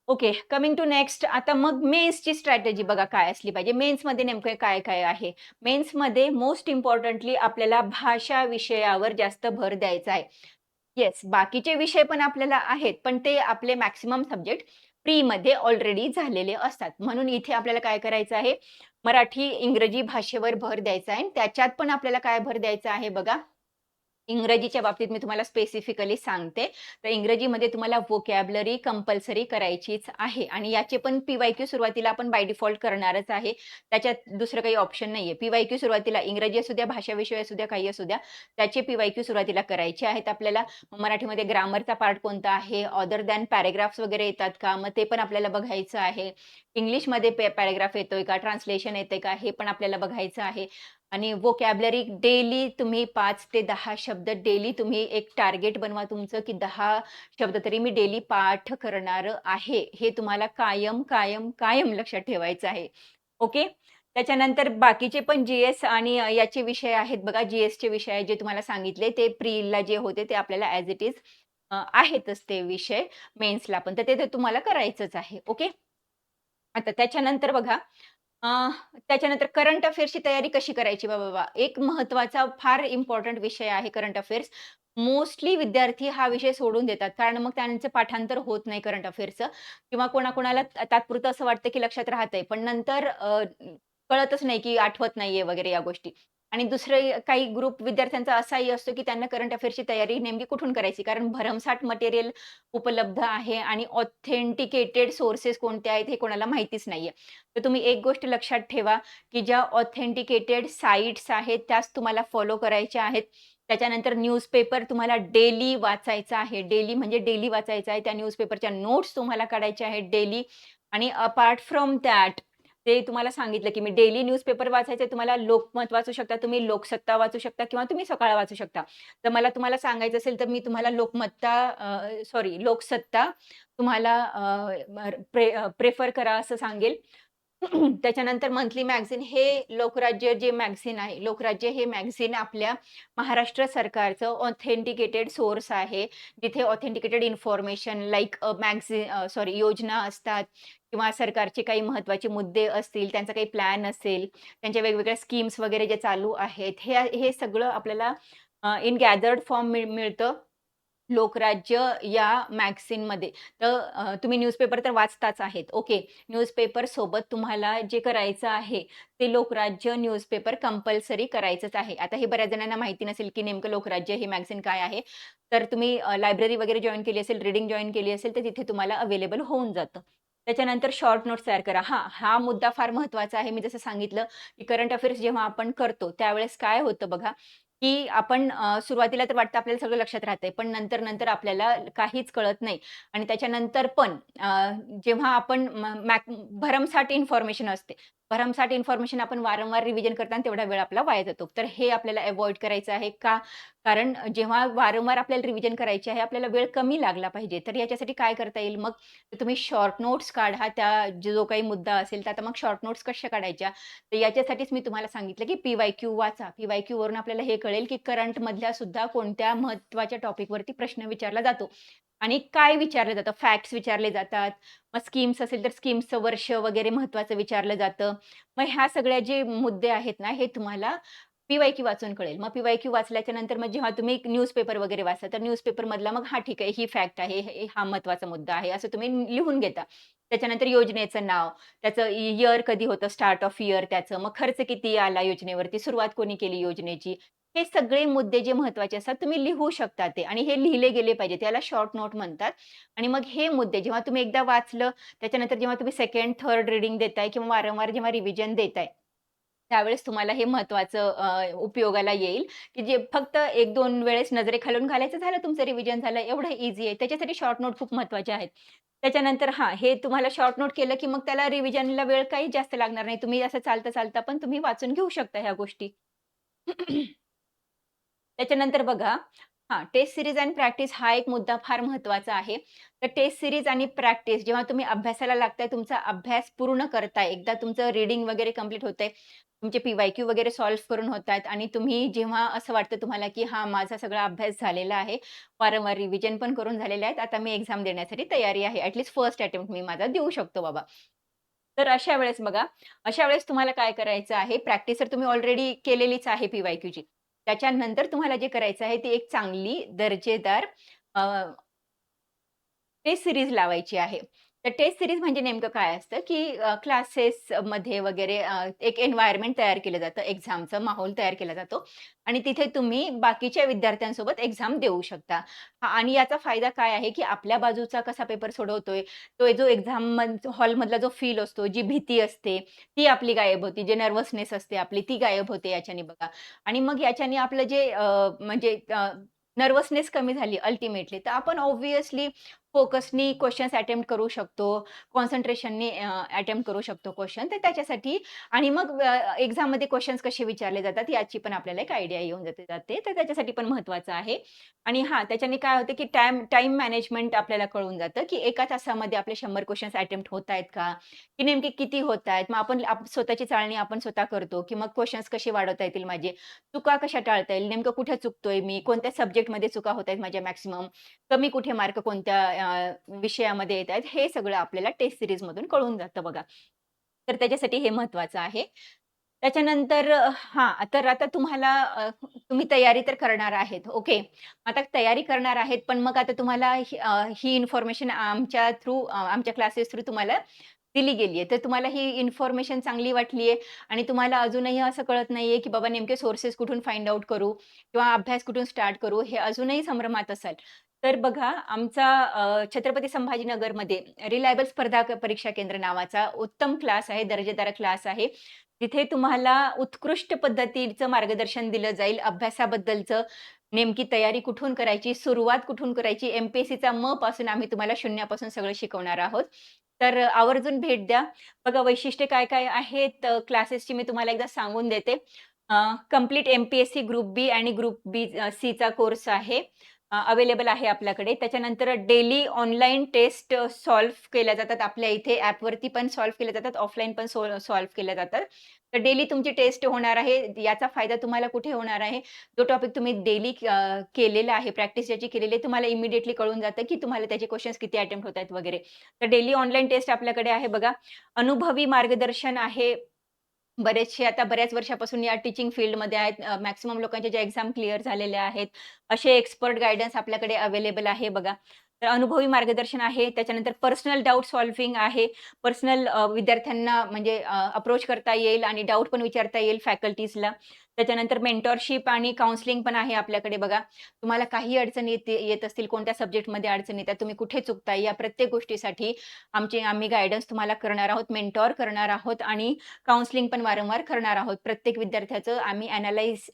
ओके. Coming to next. आता मग मेन्सची स्ट्रॅटेजी बघा काय असली पाहिजे. मेन्समध्ये नेमकं काय-काय आहे? मेन्समध्ये मोस्ट इम्पोर्टंटली आपल्याला भाषा विषयावर जास्त भर द्यायचा आहे. येस, बाकीचे विषय पण आपल्याला आहेत, पण ते आपले मॅक्सिमम सब्जेक्ट प्रीमध्ये ऑलरेडी झालेले असतात. म्हणून इथे आपल्याला काय करायचं आहे, मराठी, इंग्रजी भाषेवर भर द्यायचा आहे. त्याच्यात पण आपल्याला काय भर द्यायचा आहे बघा इंग्रजीच्या बाबतीत मी तुम्हाला स्पेसिफिकली सांगते. तर इंग्रजीमध्ये तुम्हाला व्होकॅब्युलरी कंपल्सरी करायचीच आहे आणि याचे पण पी-वाय-क्यू सुरुवातीला आपण बाय डिफॉल्ट करणारच आहे. त्याच्यात दुसरं काही ऑप्शन नाहीये. पी-वाय-क्यू सुरुवातीला इंग्रजी असू द्या, भाषा विषय असू द्या, काही असू द्या, त्याचे पी-वाय-क्यू सुरुवातीला करायचे आहेत आपल्याला. मराठीमध्ये ग्रामरचा पार्ट कोणता आहे, अदर दॅन पॅराग्राफ्स वगैरे येतात का? मग ते पण आपल्याला बघायचं आहे. इंग्लिशमध्ये पॅराग्राफ येतोय का? ट्रान्सलेशन येतंय का? हे पण आपल्याला बघायचं आहे. आणि व्होकॅब्युलरी डेली तुम्ही 5 ते 10 शब्द डेली तुम्ही एक टार्गेट बनवा तुमचं, की 10 शब्द तरी मी डेली पाठ करणार आहे. हे तुम्हाला कायम, कायम, कायम लक्षात ठेवायचं आहे. ओके. त्याच्यानंतर बाकीचे पण जी-एस आणि याचे विषय आहेत बघा, जी-एसचे विषय जे तुम्हाला सांगितले ते प्रीला जे होते ते आपल्याला ॲज इट इज आहेतच ते विषय मेन्सला पण. तर ते तर तुम्हाला करायचंच आहे. ओके. आता त्याच्यानंतर बघा अ, त्याच्यानंतर करंट अफेअर्सची तयारी कशी करायची बाबा? एक महत्त्वाचा फार इम्पोर्टंट विषय आहे करंट अफेअर्स. मोस्टली विद्यार्थी हा विषय सोडून देतात. कारण मग त्यांचं पाठांतर होत नाही करंट अफेअर्सचं किंवा कोणाकोणाला तात्पुरतं असं वाटतं की लक्षात राहतंय. पण नंतर कळतच नाही की आठवत नाहीये वगैरे या गोष्टी. आणि दुसरं काही ग्रुप विद्यार्थ्यांचा असाही असतो की त्यांना करंट अफेअर्सची तयारी नेमकी कुठून करायची? कारण भरमसाठ मटेरियल उपलब्ध आहे आणि ऑथेंटिकेटेड सोर्सेस कोणते आहेत हे कोणाला माहितीच नाहीये. तर तुम्ही एक गोष्ट लक्षात ठेवा, की ज्या ऑथेंटिकेटेड साइट्स आहेत त्याच तुम्हाला फॉलो करायच्या आहेत. त्याच्यानंतर न्यूजपेपर तुम्हाला डेली वाचायचा आहे. डेली म्हणजे डेली वाचायचा आहे. त्या न्यूजपेपरच्या नोट्स तुम्हाला काढायच्या आहेत डेली आणि अपार्ट फ्रॉम दॅट ते तुम्हाला सांगितलं, की मी डेली न्यूजपेपर वाचायचे. तुम्हाला लोकमत वाचू शकता, तुम्ही लोकसत्ता वाचू शकता किंवा तुम्ही सकाळ वाचू शकता. तर मला तुम्हाला सांगायचं असेल, तर मी तुम्हाला लोकसत्ता तुम्हाला प्रिफर करा असं सांगेल. त्याच्यानंतर मंथली मॅगझीन हे लोकराज्य जे मॅगझीन आहे, लोकराज्य हे मॅगझीन आपल्या महाराष्ट्र सरकारचं ऑथेंटिकेटेड सोर्स आहे. जिथे ऑथेंटिकेटेड इन्फॉर्मेशन लाइक योजना असतात किंवा सरकारचे काही महत्त्वाचे मुद्दे असतील, त्यांचा काही प्लॅन असेल, त्यांच्या वेगवेगळ्या स्कीम्स वगैरे जे चालू आहेत, हे हे सगळं आपल्याला इन गॅदर्ड फॉर्म मिळतं. लोकराज्य या मॅगझीनमध्ये. तर तुम्ही न्यूजपेपर तर वाचताच आहेत. ओके. न्यूजपेपर सोबत तुम्हाला जे करायचं आहे, ते लोकराज्य न्यूजपेपर कंपल्सरी करायचंच आहे. आता हे बऱ्याच जणांना माहिती नसेल, की नेमकं लोकराज्य हे मॅगझीन काय आहे. तर तुम्ही लायब्ररी वगैरे जॉइन केली असेल, रीडिंग जॉइन केली असेल, तर तिथे तुम्हाला अवेलेबल होऊन जातं. त्याच्यानंतर शॉर्ट नोट्स तयार करा. हां, हा मुद्दा फार महत्त्वाचा आहे. मी जसं सांगितलं, की करंट अफेअर्स जेव्हा आपण करतो, त्यावेळेस काय होतं बघा, की आपण सुरुवातीला तर वाटतं आपल्याला सगळं लक्षात राहतंय, पण नंतर-नंतर आपल्याला काहीच कळत नाही आणि त्याच्यानंतर पण जेव्हा आपण भरमसाठ इन्फॉर्मेशन असते. भरमसाठ इन्फॉर्मेशन आपण वारंवार रिव्हिजन करताना तेवढा वेळ आपला वाया जातो. तर हे आपल्याला अव्हॉइड करायचं आहे. का? कारण जेव्हा वारंवार आपल्याला रिव्हिजन करायची आहे, आपल्याला वेळ कमी लागला पाहिजे. तर याच्यासाठी काय करता येईल मग? तर तुम्ही शॉर्ट नोट्स काढा. जो काही मुद्दा असेल, तर आता मग शॉर्ट नोट्स कशा काढायच्या? तर याच्यासाठीच मी तुम्हाला सांगितलं, की पी-वाय-क्यू वाचा. पी-वाय-क्यूवरून आपल्याला हे कळेल, की करंटमधल्या सुद्धा कोणत्या महत्त्वाच्या टॉपिकवरती प्रश्न विचारला जातो आणि काय विचारलं जातं. फॅक्ट्स विचारले जातात. मग स्कीम्स असेल तर स्कीम्सचं वर्ष वगैरे महत्त्वाचं विचारलं जातं. मग ह्या सगळ्या जे मुद्दे आहेत ना, हे तुम्हाला पी-वाय-क्यू वाचून कळेल. मग पी-वाय-क्यू वाचल्याच्या नंतर मग जेव्हा तुम्ही न्यूजपेपर वगैरे वाचता, तर न्यूजपेपरमधला मग हां, ठीक आहे, ही फॅक्ट आहे, हा महत्त्वाचा मुद्दा आहे, असं तुम्ही लिहून घेता. त्याच्यानंतर योजनेचं नाव, त्याचं इयर कधी होतं, स्टार्ट ऑफ इयर त्याचं, मग खर्च किती आला योजनेवरती, सुरुवात कोणी केली योजनेची. हे सगळे मुद्दे जे महत्त्वाचे असतात तुम्ही लिहू शकता ते आणि हे लिहिले गेले पाहिजे. त्याला शॉर्ट नोट म्हणतात आणि मग हे मुद्दे जेव्हा तुम्ही एकदा वाचलं, त्याच्यानंतर जेव्हा तुम्ही सेकंड, थर्ड रीडिंग देताय किंवा वारंवार जेव्हा रिव्हिजन देताय, त्यावेळेस तुम्हाला हे महत्त्वाचं उपयोगाला येईल, की जे फक्त 1-2 वेळेस नजरेखालून घालायचं झालं तुमचं रिव्हिजन झालं एवढं ईझी आहे. त्याच्यासाठी शॉर्ट नोट खूप महत्त्वाचे आहेत. त्याच्यानंतर हां, हे तुम्हाला शॉर्ट नोट केलं, की मग त्याला रिव्हिजनला वेळ काही जास्त लागणार नाही. तुम्ही असं चालता-चालता पण तुम्ही वाचून घेऊ शकता ह्या गोष्टी. त्याच्यानंतर बघा टेस्ट सीरीज आणि प्रॅक्टिस हा एक मुद्दा फार महत्त्वाचा आहे. तर टेस्ट सीरीज आणि प्रॅक्टिस जेव्हा तुम्ही अभ्यासाला लागताय, तुमचा अभ्यास पूर्ण करताय, एकदा तुमचं रीडिंग वगैरे कंप्लीट होतंय, तुमचे पी-वाय-क्यू वगैरे सॉल्व्ह करून होतायत आणि तुम्ही जेव्हा असं वाटतं तुम्हाला, की हां, माझा सगळा अभ्यास झालेला आहे, वारंवार रिव्हिजन पण करून झालेले आहेत, आता मी एक्झाम देण्यासाठी तयारी आहे. फर्स्ट अटेम्प्ट मी माझा देऊ शकतो बाबा. तर अशा वेळेस बघा, अशा वेळेस तुम्हाला काय करायचं आहे, प्रॅक्टिस तर तुम्ही ऑलरेडी केलेलीच आहे पी-वाय-क्यूची. त्याच्यानंतर तुम्हाला जे करायचं आहे, ती एक चांगली दर्जेदार टेस्ट सीरीज लावायची आहे. तर टेस्ट सीरीज म्हणजे नेमकं काय असतं, की क्लासेसमध्ये वगैरे एक एन्व्हायर्नमेंट तयार केलं जातं, एक्झामचा माहोल तयार केला जातो आणि तिथे तुम्ही बाकीच्या विद्यार्थ्यांसोबत एक्झाम देऊ शकता. हां आणि याचा फायदा काय आहे, की आपल्या बाजूचा कसा पेपर सोडवतोय, तो जो एक्झाम हॉलमधला जो फील असतो, जी भीती असते, ती आपली गायब होते. जे नर्व्हसनेस असते आपली, ती गायब होते याच्याने बघा. आणि मग याच्याने आपलं जे म्हणजे नर्व्हसनेस कमी झाली अल्टिमेटली, तर आपण ऑब्व्हियसली फोकसनी क्वेशन्स अटेम्प्ट करू शकतो. कॉन्सन्ट्रेशननी अटेम्प्ट करू शकतो क्वेशन. तर त्याच्यासाठी आणि मग एक्झाममध्ये क्वेशन्स कसे विचारले जातात याची पण आपल्याला एक आयडिया येऊन जाते. तर त्याच्यासाठी पण महत्त्वाचं आहे. आणि हां, त्याच्याने काय होतं, की टाईम मॅनेजमेंट आपल्याला कळून जातं, की एका तासामध्ये आपले 100 क्वेशन्स अटेम्प्ट होतायत का? की नेमके किती होतायत? मग आपण स्वतःची चाळणी आपण स्वतः करतो, की मग क्वेशन्स कसे वाढवता येतील माझे? चुका कशा टाळता येईल? नेमकं कुठे चुकतोय मी? कोणत्या सब्जेक्टमध्ये चुका होतायत माझ्या मॅक्सिमम? कमी कुठे मार्क कोणत्या विषयामध्ये येत आहेत, हे सगळं आपल्याला टेस्ट सीरीजमधून कळून जातं बघा. तर त्याच्यासाठी हे महत्त्वाचं आहे. त्याच्यानंतर हां, तर आता तुम्हाला तुम्ही तयारी तर करणार आहेत, ओके. आता तयारी करणार आहेत, पण मग आता तुम्हाला ही इन्फॉर्मेशन आमच्या क्लासेस थ्रू तुम्हाला दिली गेली आहे. तर तुम्हाला ही इन्फॉर्मेशन चांगली वाटली आहे आणि तुम्हाला अजूनही असं कळत नाहीये, की बाबा नेमके सोर्सेस कुठून फाइंड आउट करू किंवा अभ्यास कुठून स्टार्ट करू, हे अजूनही संभ्रमात असाल, तर बघा आमचा छत्रपती संभाजीनगरमध्ये रिलायबल स्पर्धा परीक्षा केंद्र नावाचा उत्तम क्लास आहे, दर्जेदार क्लास आहे. तिथे तुम्हाला उत्कृष्ट पद्धतीचं मार्गदर्शन दिलं जाईल. अभ्यासाबद्दलचं, नेमकी तयारी कुठून करायची, सुरुवात कुठून करायची, एम-पी-एस-सीचा म पासून आम्ही तुम्हाला शून्यापासून सगळं शिकवणार आहोत. तर आवर्जून भेट द्या. बघा वैशिष्ट्ये काय-काय आहेत क्लासेसची मी तुम्हाला एकदा सांगून देते. कंप्लीट एम-पी-एस-सी ग्रुप बी आणि ग्रुप बी सीचा कोर्स आहे. अवेलेबल आहे आपल्याकडे. त्याच्यानंतर डेली ऑनलाईन टेस्ट सॉल्व्ह केल्या जातात. आपल्या इथे ॲपवरती पण सॉल्व्ह केल्या जातात, ऑफलाईन पण सॉल्व्ह केल्या जातात. तर डेली तुमची टेस्ट होणार आहे. याचा फायदा तुम्हाला कुठे होणार आहे? जो टॉपिक तुम्ही डेली केलेला आहे, प्रॅक्टिस ज्याची केलेली आहे, तुम्हाला इमिडिएटली कळून जातं, की तुम्हाला त्याचे क्वेशन्स किती अटेम्प्ट होत आहेत वगैरे. तर डेली ऑनलाईन टेस्ट आपल्याकडे आहे बघा. अनुभवी मार्गदर्शन आहे. बरेचसे आता बऱ्याच वर्षापासून या टीचिंग फील्डमध्ये आहेत. मॅक्सिमम लोकांच्या ज्या एक्झाम क्लिअर झालेल्या आहेत. असे एक्सपर्ट गाईडन्स आपल्याकडे अवेलेबल आहे बघा. तर अनुभवी मार्गदर्शन आहे. त्याच्यानंतर पर्सनल डाउट सॉल्व्हिंग आहे. पर्सनल विद्यार्थ्यांना म्हणजे अप्रोच करता येईल आणि डाउट पण विचारता येईल फॅकल्टीजला. त्याच्यानंतर मेंटॉरशिप आणि काउन्सिलिंग पण आहे आपल्याकडे बघा. तुम्हाला काही अडचणी येत असतील, कोणत्या सब्जेक्टमध्ये अडचणी येतात, तुम्ही कुठे चुकताय, या प्रत्येक गोष्टीसाठी आम्ही गाईडन्स तुम्हाला करणार आहोत, मेंटॉर करणार आहोत आणि काउन्सिलिंग पण वारंवार करणार आहोत. प्रत्येक विद्यार्थ्याचं आम्ही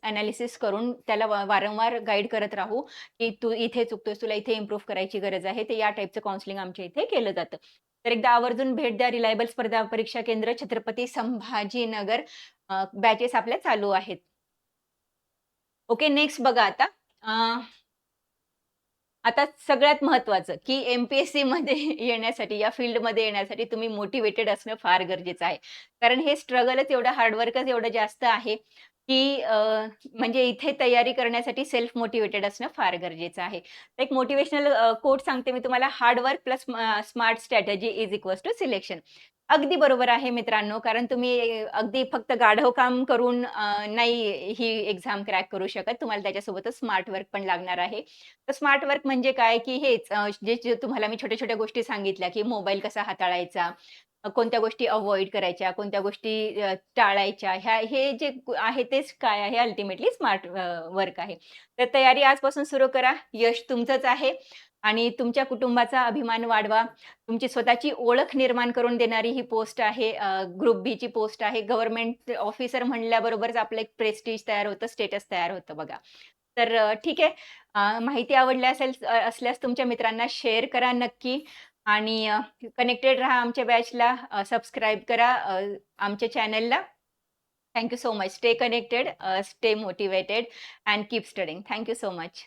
एनालिसिस करून त्याला वारंवार गाईड करत राहू, की "तू इथे चुकतोयस, तुला इथे इम्प्रूव्ह करायची गरज आहे." तर या टाइपचं काउन्सिलिंग आमच्या इथे केलं जातं. तर एकदा आवर्जून भेट द्या. रिलायबल स्पर्धा परीक्षा केंद्र, छत्रपती संभाजीनगर. बॅचेस आपल्या चालू आहेत. ओके, नेक्स्ट बघा आता. आता सगळ्यात महत्त्वाचं, की एम-पी-एस-सीमध्ये येण्यासाठी, या फील्डमध्ये येण्यासाठी तुम्ही मोटिव्हेटेड असणं फार गरजेचं आहे. कारण हे स्ट्रगलच एवढं हार्डवर्कच एवढं जास्त आहे, की म्हणजे इथे तयारी करण्यासाठी सेल्फ मोटिव्हेटेड असणं फार गरजेचं आहे. एक मोटिव्हेशनल कोट सांगते मी तुम्हाला, hard work plus smart strategy is equals to selection. अगदी बरोबर आहे मित्रांनो, कारण तुम्ही अगदी फक्त गाढव काम करून नाही ही एक्झाम क्रॅक करू शकत. तुम्हाला त्याच्यासोबतच स्मार्ट वर्क पण लागणार आहे. तर स्मार्ट वर्क म्हणजे काय, की हेच जे तुम्हाला मी छोट्या-छोट्या गोष्टी सांगितल्या, की मोबाईल कसा हाताळायचा, कोणत्या गोष्टी अव्हॉइड करायच्या, कोणत्या गोष्टी टाळायच्या. हे जे आहे तेच काय आहे अल्टिमेटली स्मार्ट वर्क आहे. तर तयारी आजपासून सुरू करा. यश तुमचंच आहे आणि तुमच्या कुटुंबाचा अभिमान वाढवा. तुमची स्वतःची ओळख निर्माण करून देणारी ही पोस्ट आहे. ग्रुप बीची पोस्ट आहे. गव्हर्नमेंट ऑफिसर म्हणल्याबरोबरच आपलं एक प्रेस्टीज तयार होतं, स्टेटस तयार होतं बघा. तर ठीक आहे. माहिती आवडली असल्यास तुमच्या मित्रांना शेअर करा नक्की आणि कनेक्टेड राहा आमच्या बॅचला. सबस्क्राईब करा आमच्या चॅनलला. Thank so much. Stay connected, stay motivated and keep studying. Thank so much.